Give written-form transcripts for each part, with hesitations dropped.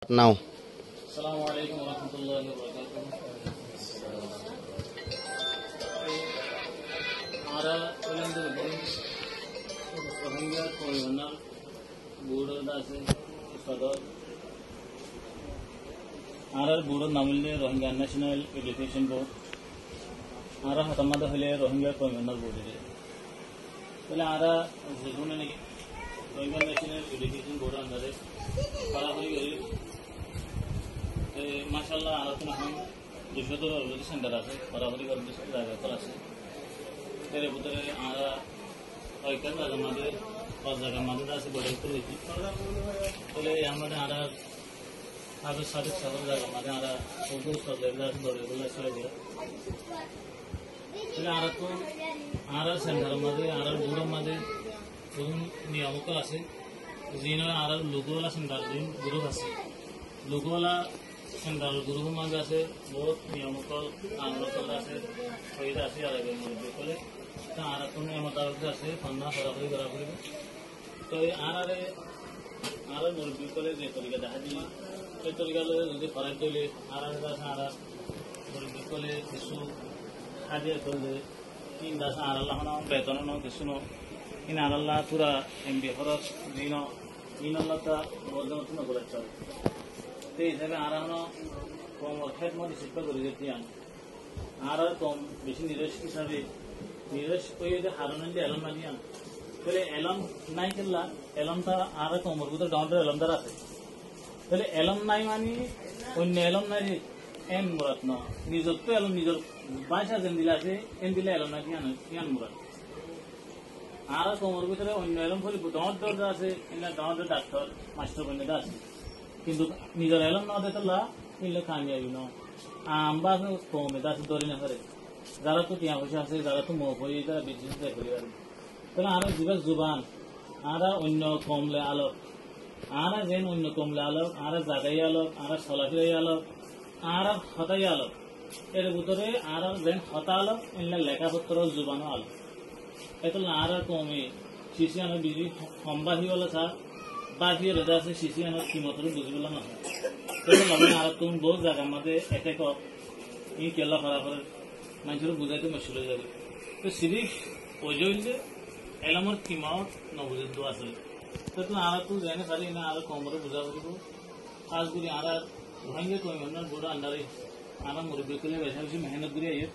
নাও আসসালামু আলাইকুম ওয়া রাহমাতুল্লাহি ওয়া বারাকাতুহু आरा ओलंदे रोहिंग्या कोयना बूढ़ दासे सदर आरा बूढ़ नामिले रोहिंग्या नेशनल एजुकेशन बोर्ड आरा हतमाद हले रोहिंग्या कोयना बोर्ड रे पहले आरा जेगुने ने रोहिंग्या नेशनल एजुकेशन बोर्ड अंदर पढ़ाई करी माशाल्लाह आरा तो हम दुशोदर अलरेडी सेंटर আছে पढ़ाई करते জায়গা তো আছে तेरे पुत्र आरा और क्या ना हमारे पास जगह हमारे दास बड़े पुत्र थी बोले हमारे आरा आगे सारे सबर जगह हमारे आरा फोटो सब लेवल से बड़े बोला सो गया बोले आरा तो आरा सेंटर हमारे आरा दूर हमारे तुम नियमों का आसे जीना आरा लोगों वाला सेंटर दिन गुरु आसे लोगों वाला सेंटर गुरु हमारे आसे बहुत नियमों का आंध्र प्रदेश से कोई आसे आरा गए मुझे बोले आरा तुम मुताबिक আছে फन्ना बराबरी बराबरी तो आरारे आरा मुरबी করে যে তরিকা দেখা দিই সেই তরিকা যদি ফরাজ দিলে আরার কাছে আরা মুরবি করে কিছু হাজির করলে তিন দাস আরাল্লাহ না বেতন না কিছু না ইন আরাল্লাহ পুরা এমবি খরচ দিন ইনাল্লাহ তা বর্ধমান না বলে চলে তো এই হিসাবে আরা হলো কম খেত মধ্যে শিক্ষা করে যেতে আন আরা কম বেশি নিরস হিসাবে নিরস ওই যে হারানোর যে এলম মানি আন তাহলে এলম নাই কেলা এলমটা আর কমর ভিতরে ডাউনটা এলমদার আছে তাহলে এলম নাই মানে অন্য এলম নাই এন মুরাদ ন নিজের তো এলম নিজের বাসা যেন দিলে আছে এন দিলে এলম নাই ইয়ান মুরাদ আর কমর ভিতরে অন্য এলম ফলে ডাউন দরজা আছে এনা ডাউন ডাক্তার মাস্টার বন্ধা আছে কিন্তু নিজের এলম না দিতলা ইলে কামিয়াবি ন আম্বা কমে দাস ধরে না করে যারা তো টিয়া পয়সা আছে যারা তো মহফই তারা বিজনেস করি আর তাহলে আরো জীবন জুবান আরা অন্য কমলে আলোক আরা যেন অন্য কমলে আলোক আরা জাগাই আলোক আরা সলাফিরাই আলোক আরা হতাই আলোক এর ভিতরে আরা যেন হতা আলোক অন্য লেখাপত্র জুবানো আলোক এত আরা কমে শিশি আনো বিজি সম্বাহী বলে স্যার বাকি রেজা আছে শিশি আনো কিমতরে বুঝিবলা না তাহলে আরা তুমি বহু জায়গা আমাদের এক এক ই কেলা করা করে মানুষের বুঝাইতে মুশকিল হয়ে যাবে তো সিরিফ ওই যে এলামর কিমাওত নবুঝে দোয়া আছে তো আরা তো জানে সারি না আরো কমরে বুঝা বলবো কাজ করি আরা रोहिंग्या कोयना बोर्ड अंडर आना मुरब्बी के लिए वैसा भी मेहनत करी है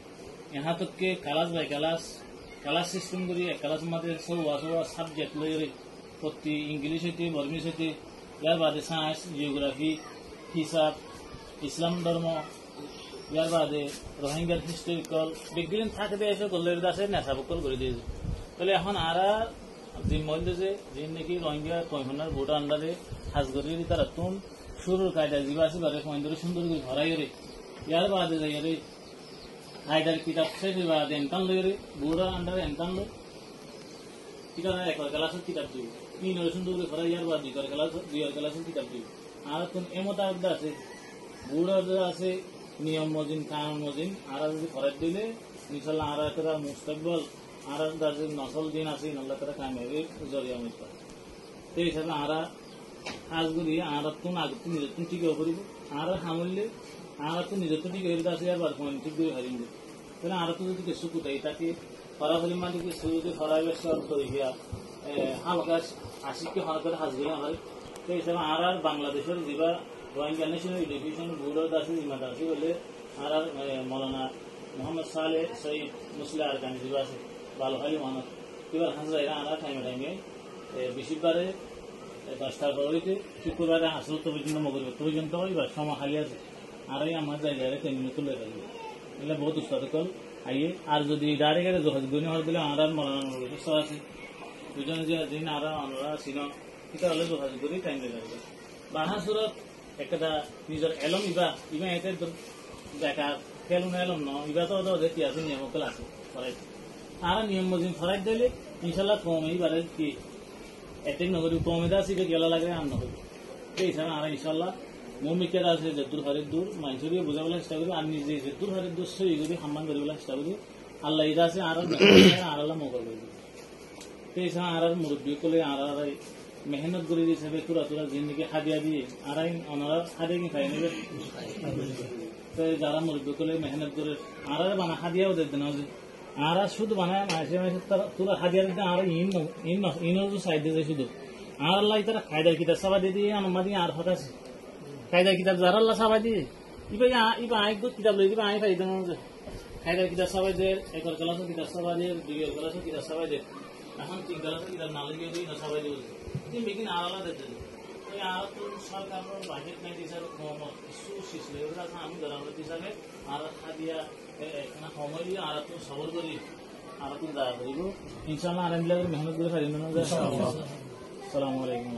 यहाँ तक के क्लास बाय क्लास सिस्टम करी क्लास मध्य सब वासवा सब्जेक्ट ले प्रति इंग्लिश होती बर्मिश होती यार बाद साइंस जियोग्राफी हिसाब इस्लाम धर्म यार बाद रोहिंग्या हिस्टोरिकल विज्ञान থাকে এসে করলে দাসে নেশাবকল করে দিয়েছে তাহলে এখন আরা যে মধ্যে যে নাকি রোহিঙ্গা কয়নার বোর্ড আন্ডারে হাজগরি তারা তুম শুরুর কায়দা জীবাসী বারে কয়ন্দরে সুন্দর করে ভরাই রে ইয়ার বাদে যাই রে কায়দার কিতাব শেষ বাদে এনকান লই রে বোর্ড আন্ডারে এনকান লই কিতাব এক ক্লাসের কিতাব দিই তিন সুন্দর করে ভরাই ইয়ার বাদে দুই ক্লাসের কিতাব দিই আর তুম এমতা আছে বোর্ড আছে নিয়ম মজিন কানুন মজিন আর যদি ফরাজ দিলে ইনশাল্লাহ আর একটা মুস্তাকবল আর যে নসল দিন আছে আল্লাহ তারা কামিয়াবি জরিয়া হইতে পারে তো এই হিসাবে আর আজগুলি আর তুন আগে তো নিজের তুন ঠিক করিব আর সামলে আর তো নিজের তো ঠিক হয়ে আছে আর বার পয়েন্ট ঠিক করে হারিয়ে তাহলে আর তো যদি কিছু কোথায় তাকে ফরাফলি মালিক যদি ফরাই ব্যবসা করে গিয়া হালকা আশিকে হরকার হাজগুলি হয় তো এই হিসাবে আর বাংলাদেশের যেবার रोहिंग्या नेशनल एजुकेशन बोर्ड दासी जिम्मेदार दासी बोले आर मौलाना मोहम्मद साले सईद मुसले आरकानी दिवस बाल खाली मानक এবার হাজরাইরা আরা টাইমে টাইমে বেশিরবারে 10টার পর হইতে শুক্রবারে আসল তো পর্যন্ত মগর পর্যন্ত এবার সময় খালি আছে আরাই আমার জায়গায় ট্রেনিং তুলে রাখবে এগুলো বহুত উৎপাদকল আইয়ে আর যদি ডাইরেক্ট যোগাযোগ গুণে হওয়ার দিলে আর মৌলানা ব্যবস্থা আছে দুজনে যে দিন আর আমরা ছিল এটা হলে যোগাযোগ করে টাইম দিয়ে রাখবে বাহাসুরত একটা নিজের এলম ইবা এতে দেখা খেলুন এলম ন ইবা তো দেখি আছে নিয়মকল আছে ফরাই আর নিয়ম মজিন ফরাই দিলে ইনশাল্লাহ কম এইবারে কি এতে নগরী কমে আছে গেলা লাগে আর নগরী এই হিসাবে আর ইনশাল্লাহ মমিকের আছে যে দূর হরের দূর মানুষের বোঝাবেলা চেষ্টা করি আর নিজে যে দূর হরের দূর সই করি সম্মান করিবেলা চেষ্টা করি আল্লাহ ইদা আছে আর আল্লাহ মগর করি এই হিসাবে আর মুরব্বী করলে আর মেহনত করে হিসাবে তোরা তোরা জিন্দগি হাদিয়া দিয়ে আরাই ওনারা হাদিয়া কি খাই নেবে তো যারা মুরব্ব করলে মেহনত করে আর বানা হাদিয়াও দেখ না আর শুধু বানায় মাসে মাসে তোরা হাদিয়া দিতে আর ইনও সাইড দিয়ে শুধু আর আল্লাহ তারা খায়দার কিতাব সাবা দিয়ে আমার দিয়ে আর হতাশ খায়দার কিতাব যারা আল্লাহ সাবা দিয়ে ইবা আই কিতাব লই দিবা আই পাই দেন খায়দার কিতাব সাবাই দিয়ে একর ক্লাসের কিতাব সাবা দিয়ে দুই ক্লাসের কিতাব সাবাই দিয়ে এখন তিন ক্লাসের কিতাব না লাগিয়ে দিই না সাবাই দিয়ে তিন বেগিন আর আলাদা দিতে ওই আর তো সরকার বাজেট নাই হিসাবে কম কিছু শিশু আমি ধরা হিসাবে আর হাদিয়া এখানে সময় দিয়ে আর তো সবর করি আর তো দয়া করিব ইনশাআল্লাহ আর মেহনত করে পারিব না আসসালামু আলাইকুম।